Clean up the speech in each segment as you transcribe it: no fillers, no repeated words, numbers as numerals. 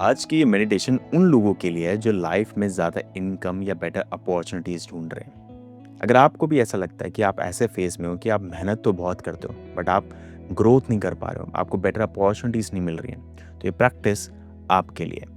आज की ये मेडिटेशन उन लोगों के लिए है जो लाइफ में ज़्यादा इनकम या बेटर अपॉर्चुनिटीज़ ढूंढ रहे हैं। अगर आपको भी ऐसा लगता है कि आप ऐसे फेज़ में हो कि आप मेहनत तो बहुत करते हो बट आप ग्रोथ नहीं कर पा रहे हो, आपको बेटर अपॉर्चुनिटीज़ नहीं मिल रही हैं, तो ये प्रैक्टिस आपके लिए है।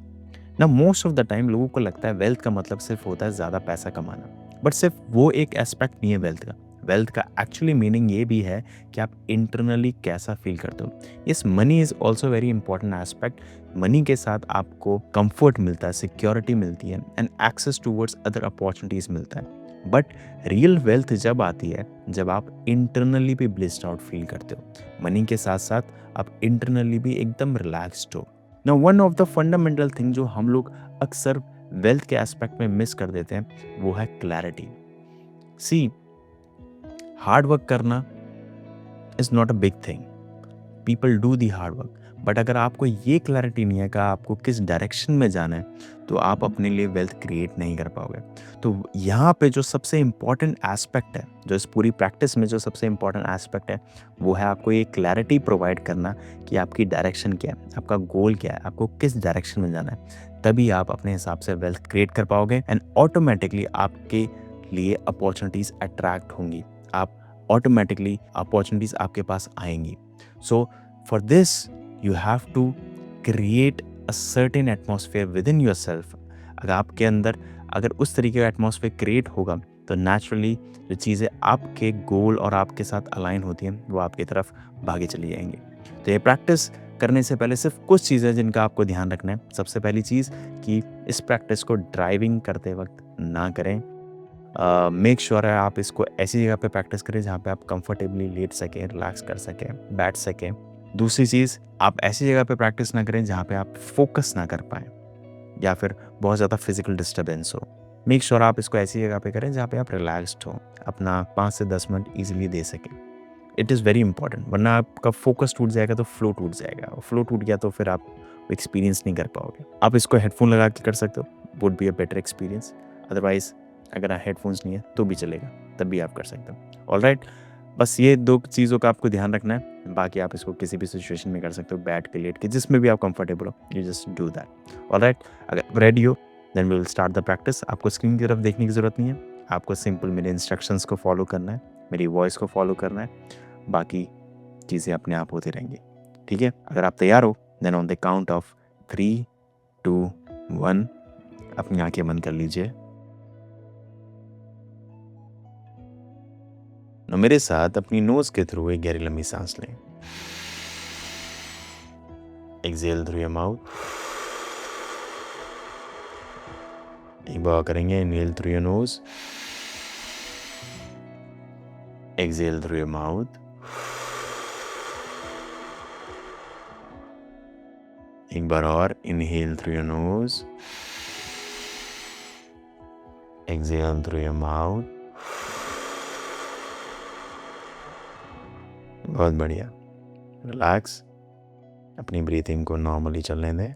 ना मोस्ट ऑफ द टाइम लोगों को लगता है वेल्थ का मतलब सिर्फ होता है ज़्यादा पैसा कमाना, बट सिर्फ वो एक एस्पेक्ट नहीं है वेल्थ का। वेल्थ का एक्चुअली मीनिंग ये भी है कि आप इंटरनली कैसा फील करते हो। Yes, money is also very important aspect. Money के साथ आपको कंफर्ट मिलता है, सिक्योरिटी मिलती है and access towards other opportunities मिलता है। बट रियल वेल्थ जब आती है जब आप इंटरनली भी ब्लिस्ड आउट फील करते हो। मनी के साथ साथ आप इंटरनली भी एकदम रिलैक्स्ड हो। ना one of the fundamental thing जो हम लोग अक्सर वेल्थ के एस्पेक्ट में मिस कर देते हैं वो है क्लैरिटी। सी, हार्ड वर्क करना is not a big thing. People do the hard work, but अगर आपको ये क्लैरिटी नहीं है कि आपको किस डायरेक्शन में जाना है तो आप अपने लिए वेल्थ क्रिएट नहीं कर पाओगे। तो यहाँ पे जो सबसे इम्पॉर्टेंट एस्पेक्ट है, जो इस पूरी प्रैक्टिस में जो सबसे इम्पॉर्टेंट एस्पेक्ट है वो है आपको ये क्लैरिटी प्रोवाइड करना कि आपकी डायरेक्शन क्या है, आपका गोल क्या है, आपको किस डायरेक्शन में जाना है। तभी आप अपने हिसाब से वेल्थ क्रिएट कर पाओगे एंड ऑटोमेटिकली आपके लिए अपॉर्चुनिटीज़ अट्रैक्ट होंगी। आप ऑटोमेटिकली अपॉर्चुनिटीज़ आपके पास आएंगी। सो for this, you have to create a certain atmosphere within yourself. अगर आपके अंदर अगर उस तरीके का एटमॉस्फेयर क्रिएट होगा तो नेचुरली जो चीज़ें आपके गोल और आपके साथ अलाइन होती हैं वो आपकी तरफ भागे चली जाएंगी। तो ये प्रैक्टिस करने से पहले सिर्फ कुछ चीज़ें जिनका आपको ध्यान रखना है। सबसे पहली चीज़ कि इस प्रैक्टिस को ड्राइविंग करते वक्त ना करें। मेक श्योर है आप इसको ऐसी जगह पे प्रैक्टिस करें जहाँ पे आप कंफर्टेबली लेट सकें, रिलैक्स कर सकें, बैठ सकें। दूसरी चीज़, आप ऐसी जगह पे प्रैक्टिस ना करें जहाँ पे आप फोकस ना कर पाएँ या फिर बहुत ज़्यादा फिजिकल डिस्टर्बेंस हो। मेक श्योर आप इसको ऐसी जगह पे करें जहाँ पे आप रिलैक्स्ड हो, अपना 5 से 10 मिनट ईजिली दे सकें। इट इज़ वेरी इंपॉर्टेंट, वरना आपका फोकस टूट जाएगा तो फ्लो टूट जाएगा, और फ्लो टूट गया तो फिर आप एक्सपीरियंस नहीं कर पाओगे। आप इसको हेडफोन लगा के कर सकते हो, would be a better experience. Otherwise अगर हेडफोन्स नहीं है तो भी चलेगा, तब भी आप कर सकते हो। ऑलराइट, बस ये 2 चीज़ों का आपको ध्यान रखना है। बाकी आप इसको किसी भी सिचुएशन में कर सकते हो, बैठ के, लेट के, जिसमें भी आप कंफर्टेबल हो, you just do that. Alright, अगर रेडी हो then we will start the practice. आपको स्क्रीन की तरफ देखने की ज़रूरत नहीं है, आपको सिंपल मेरे इंस्ट्रक्शंस को फॉलो करना है, मेरी वॉइस को फॉलो करना है, बाकी चीज़ें अपने आप होती रहेंगी। ठीक है, अगर आप तैयार हो then on the count of 3, 2, 1 अपनी आंखें बंद कर लीजिए। और मेरे साथ अपनी नोज के थ्रू एक गहरी लंबी सांस लें। Exhale through your mouth. एक बार करेंगे, inhale through your nose, exhale through your mouth. एक बार और, inhale through your nose, exhale through your mouth. बहुत बढ़िया, रिलैक्स, अपनी ब्रीथिंग को नॉर्मली चलने दें।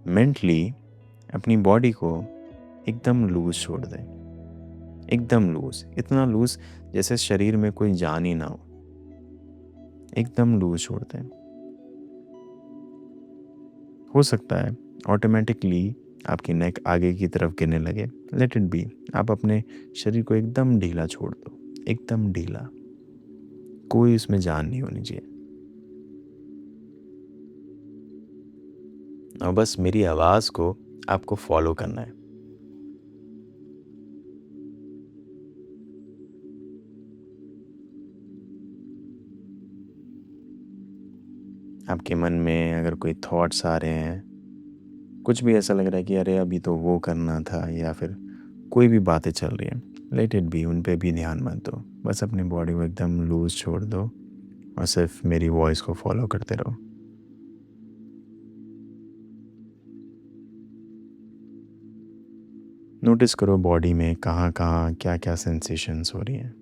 मेंटली अपनी बॉडी को एकदम लूज छोड़ दें, एकदम लूज, इतना लूज जैसे शरीर में कोई जान ही ना हो। एकदम लूज छोड़ दें। हो सकता है ऑटोमेटिकली आपकी नेक आगे की तरफ गिरने लगे, लेट इट बी। आप अपने शरीर को एकदम ढीला छोड़ दो, एकदम ढीला, कोई उसमें जान नहीं होनी चाहिए। और बस मेरी आवाज़ को आपको फॉलो करना है। आपके मन में अगर कोई थॉट्स आ रहे हैं, कुछ भी ऐसा लग रहा है कि अरे अभी तो वो करना था, या फिर कोई भी बातें चल रही हैं, लेट इट बी, उन पे भी ध्यान मत दो। बस अपनी बॉडी को एकदम लूज छोड़ दो और सिर्फ मेरी वॉइस को फॉलो करते रहो। नोटिस करो बॉडी में कहाँ कहाँ क्या क्या सेंसेशंस हो रही हैं।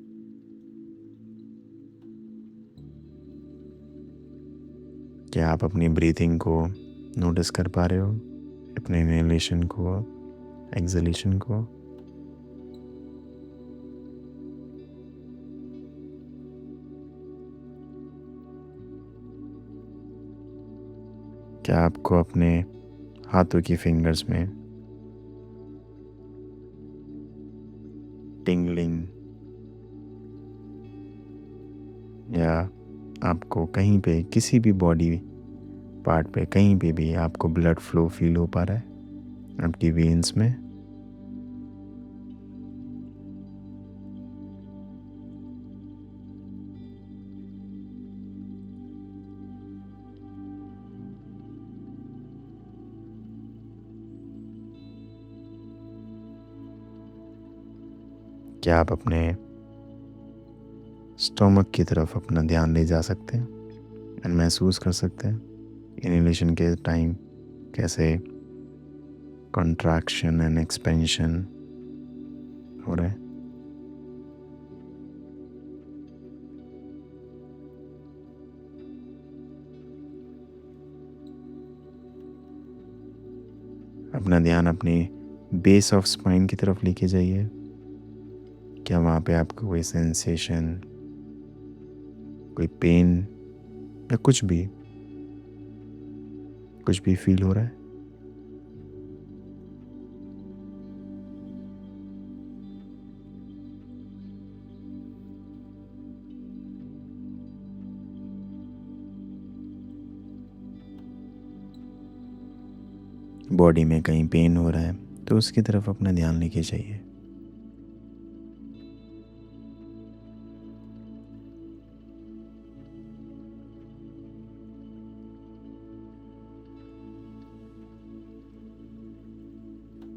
क्या आप अपनी ब्रीथिंग को नोटिस कर पा रहे हो, अपने इनहेलेशन को, एक्सहेलेशन को। क्या आपको अपने हाथों की फिंगर्स में टिंगलिंग या आपको कहीं पे किसी भी बॉडी पार्ट पे कहीं पे भी आपको ब्लड फ्लो फील हो पा रहा है आपकी वेन्स में? क्या आप अपने स्टोमक की तरफ अपना ध्यान ले जा सकते हैं एंड महसूस कर सकते हैं इनहेलेशन के टाइम कैसे कॉन्ट्रैक्शन एंड एक्सपेंशन हो रहा है? अपना ध्यान अपनी बेस ऑफ स्पाइन की तरफ लेके जाइए। क्या वहाँ पे आपको कोई सेंसेशन, कोई पेन या कुछ भी फील हो रहा है? बॉडी में कहीं पेन हो रहा है तो उसकी तरफ अपना ध्यान लेके जाइए।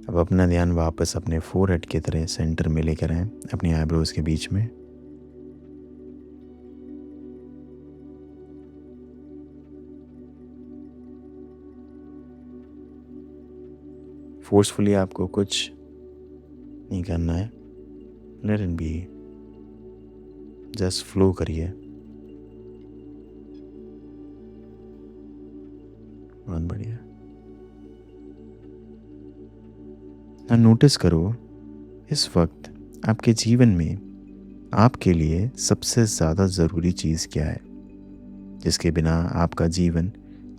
अब अपना ध्यान वापस अपने फोरहेड की तरह सेंटर में लेकर आए, अपनी आईब्रोज के बीच में। फोर्सफुली आपको कुछ नहीं करना है, let it be, just flow करिए। बहुत बढ़िया। ना नोटिस करो इस वक्त आपके जीवन में आपके लिए सबसे ज़्यादा ज़रूरी चीज़ क्या है, जिसके बिना आपका जीवन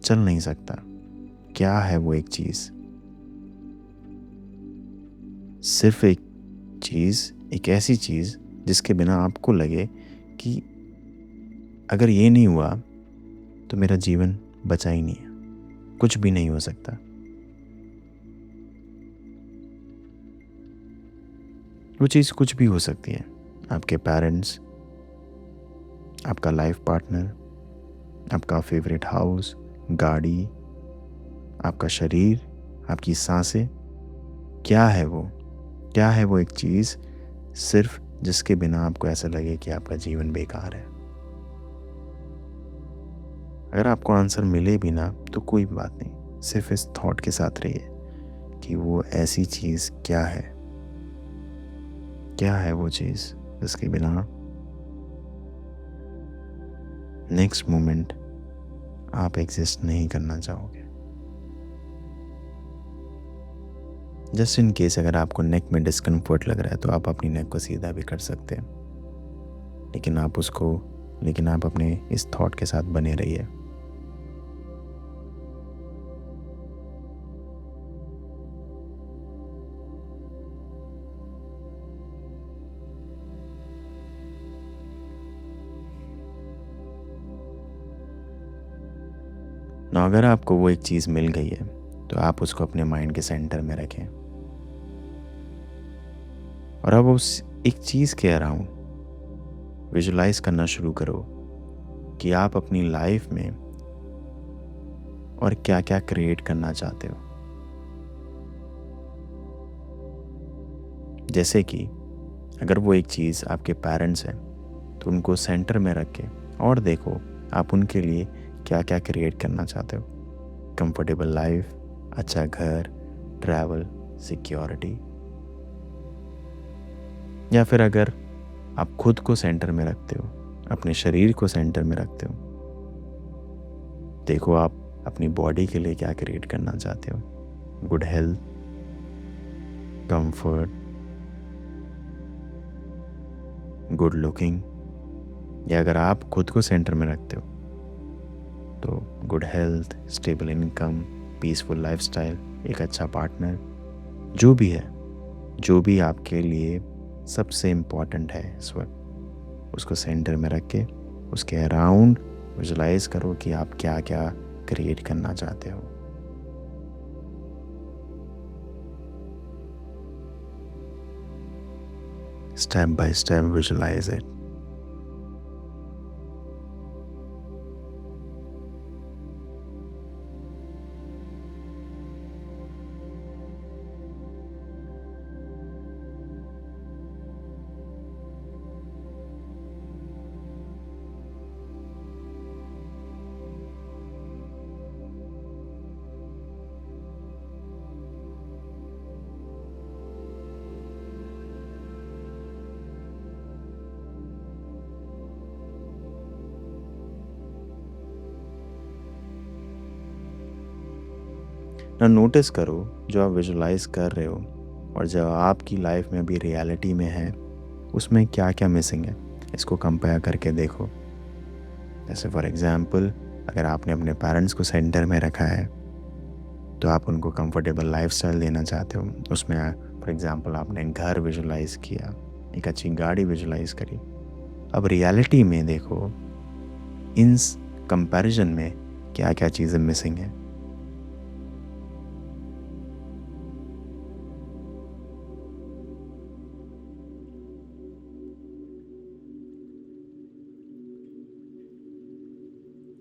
चल नहीं सकता। क्या है वो एक चीज़? सिर्फ एक चीज़, एक ऐसी चीज़ जिसके बिना आपको लगे कि अगर ये नहीं हुआ तो मेरा जीवन बचा ही नहीं है, कुछ भी नहीं हो सकता। वो चीज़ कुछ भी हो सकती है। आपके पेरेंट्स, आपका लाइफ पार्टनर, आपका फेवरेट हाउस, गाड़ी, आपका शरीर, आपकी सांसें। क्या है वो? क्या है वो एक चीज़ सिर्फ जिसके बिना आपको ऐसा लगे कि आपका जीवन बेकार है? अगर आपको आंसर मिले भी ना तो कोई बात नहीं, सिर्फ इस थॉट के साथ रहिए कि वो ऐसी चीज़ क्या है। क्या है वो चीज़ जिसके बिना नेक्स्ट मोमेंट आप एग्जिस्ट नहीं करना चाहोगे? जस्ट इन केस अगर आपको नेक में डिस्कम्फर्ट लग रहा है तो आप अपनी नेक को सीधा भी कर सकते हैं, लेकिन आप अपने इस थॉट के साथ बने रहिए। ना अगर आपको वो एक चीज़ मिल गई है तो आप उसको अपने माइंड के सेंटर में रखें और अब उस एक चीज़ के अराउंड विजुलाइज करना शुरू करो कि आप अपनी लाइफ में और क्या क्या क्रिएट करना चाहते हो। जैसे कि अगर वो एक चीज़ आपके पेरेंट्स हैं तो उनको सेंटर में रख के और देखो आप उनके लिए क्या क्या क्रिएट करना चाहते हो। कंफर्टेबल लाइफ, अच्छा घर, ट्रैवल, सिक्योरिटी। या फिर अगर आप खुद को सेंटर में रखते हो, अपने शरीर को सेंटर में रखते हो, देखो आप अपनी बॉडी के लिए क्या क्रिएट करना चाहते हो। Good health, comfort, good looking. या अगर आप खुद को सेंटर में रखते हो तो good health, stable income, peaceful lifestyle, एक अच्छा पार्टनर, जो भी है, जो भी आपके लिए सबसे इम्पॉर्टेंट है इस वक्त, उसको सेंटर में रख के उसके अराउंड विजुलाइज करो कि आप क्या क्या क्रिएट करना चाहते हो। Step by step visualise it. ना नोटिस करो जो आप विजुलाइज कर रहे हो और जो आपकी लाइफ में अभी रियलिटी में है, उसमें क्या क्या मिसिंग है, इसको कंपेयर करके देखो। जैसे फॉर एग्जांपल, अगर आपने अपने पेरेंट्स को सेंटर में रखा है तो आप उनको कंफर्टेबल लाइफस्टाइल देना चाहते हो। उसमें फॉर एग्जांपल आपने घर विजुलाइज किया, एक अच्छी गाड़ी विजुलाइज करी। अब रियलिटी में देखो इन कंपैरिजन में क्या क्या चीज़ें मिसिंग हैं।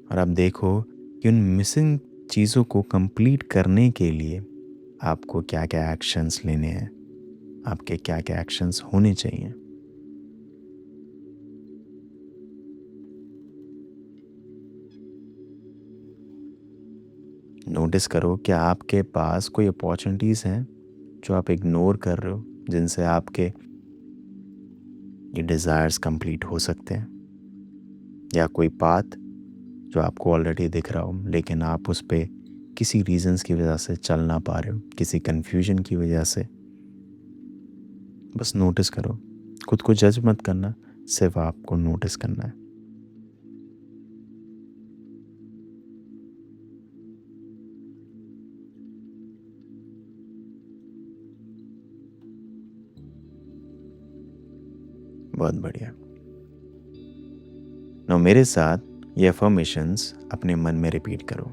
और आप देखो कि उन मिसिंग चीज़ों को कंप्लीट करने के लिए आपको क्या क्या एक्शंस लेने हैं, आपके क्या क्या एक्शंस होने चाहिए। नोटिस करो क्या आपके पास कोई अपॉर्चुनिटीज़ हैं जो आप इग्नोर कर रहे हो, जिनसे आपके ये डिज़ायर्स कंप्लीट हो सकते हैं, या कोई पाथ जो आपको ऑलरेडी दिख रहा हो लेकिन आप उस पे किसी रीजंस की वजह से चल ना पा रहे हो, किसी कन्फ्यूजन की वजह से। बस नोटिस करो, खुद को जज मत करना, सिर्फ आपको नोटिस करना है। बहुत बढ़िया। नो मेरे साथ ये अफर्मेशंस अपने मन में रिपीट करो।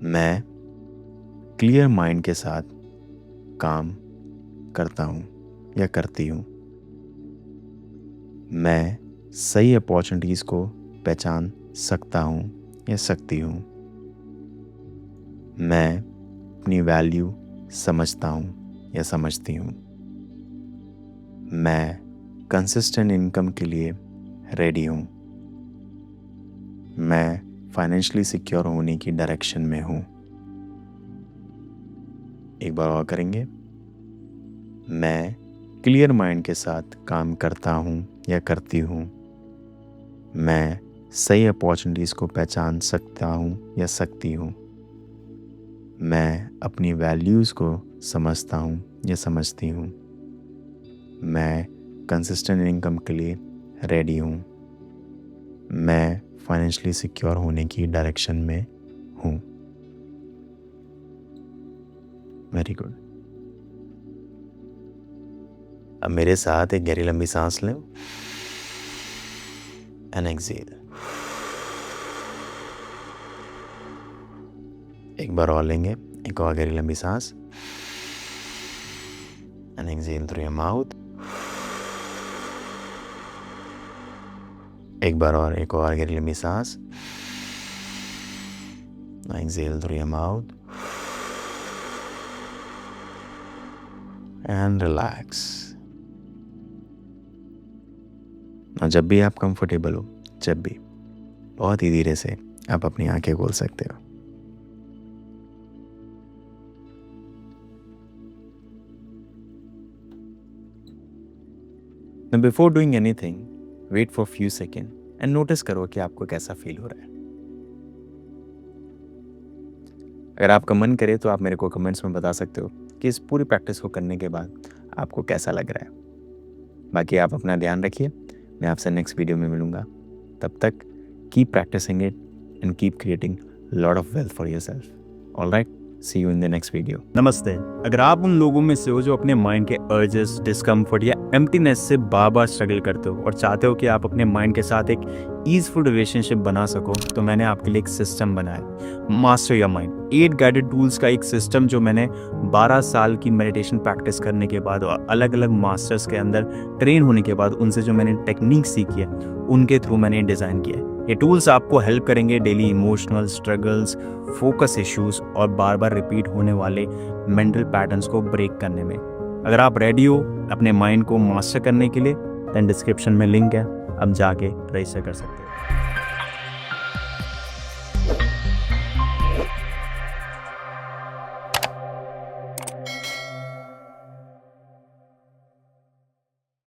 मैं क्लियर माइंड के साथ काम करता हूँ या करती हूँ। मैं सही अपॉर्चुनिटीज़ को पहचान सकता हूँ या सकती हूँ। मैं अपनी वैल्यू समझता हूँ या समझती हूँ। मैं कंसिस्टेंट इनकम के लिए रेडी हूँ। मैं फाइनेंशियली सिक्योर होने की डायरेक्शन में हूँ। एक बार और करेंगे। मैं क्लियर माइंड के साथ काम करता हूँ या करती हूँ। मैं सही अपॉर्चुनिटीज़ को पहचान सकता हूँ या सकती हूँ। मैं अपनी वैल्यूज़ को समझता हूँ या समझती हूँ। मैं कंसिस्टेंट इनकम के लिए रेडी हूँ। मैं फाइनेंशियली सिक्योर होने की डायरेक्शन में हूँ। Very good. अब मेरे साथ एक गहरी लंबी सांस लें एंड एक्सहेल। एक बार और लेंगे, एक और गहरी लंबी सांस and exhale through your mouth. एक बार और, एक और गहरी लंबी सांस, exhale through your mouth and relax. और जब भी आप कंफर्टेबल हो, जब भी, बहुत ही धीरे से आप अपनी आंखें खोल सकते हो। Now before doing anything, wait for few seconds and notice करो कि आपको कैसा फील हो रहा है। अगर आपका मन करे तो आप मेरे को कमेंट्स में बता सकते हो कि इस पूरी प्रैक्टिस को करने के बाद आपको कैसा लग रहा है। बाकी आप अपना ध्यान रखिए, मैं आपसे नेक्स्ट वीडियो में मिलूँगा। तब तक keep practising it and keep creating lot of wealth for yourself. Alright, see you in the next video. नमस्ते। अगर आप उन लोगों में से हो जो अपने माइंड के अर्जेस, डिस्कम्फर्ट या एम्प्टीनेस से बार बार स्ट्रगल करते हो और चाहते हो कि आप अपने माइंड के साथ एक ईजफुल रिलेशनशिप बना सको, तो मैंने आपके लिए एक सिस्टम बनाया, master your mind. 8 guided tools का एक सिस्टम जो मैंने 12 साल की मेडिटेशन प्रैक्टिस करने के बाद और अलग अलग मास्टर्स के अंदर ट्रेन होने के बाद उनसे जो मैंने टेक्निक सीखी है उनके थ्रू मैंने डिज़ाइन किया है। ये टूल्स आपको हेल्प करेंगे daily emotional struggles, focus issues और बार बार रिपीट होने वाले मेंटल पैटर्न्स को ब्रेक करने में। अगर आप रेडी हो अपने माइंड को मास्टर करने के लिए, देन डिस्क्रिप्शन में लिंक है, अब जाके रजिस्टर कर सकते हो।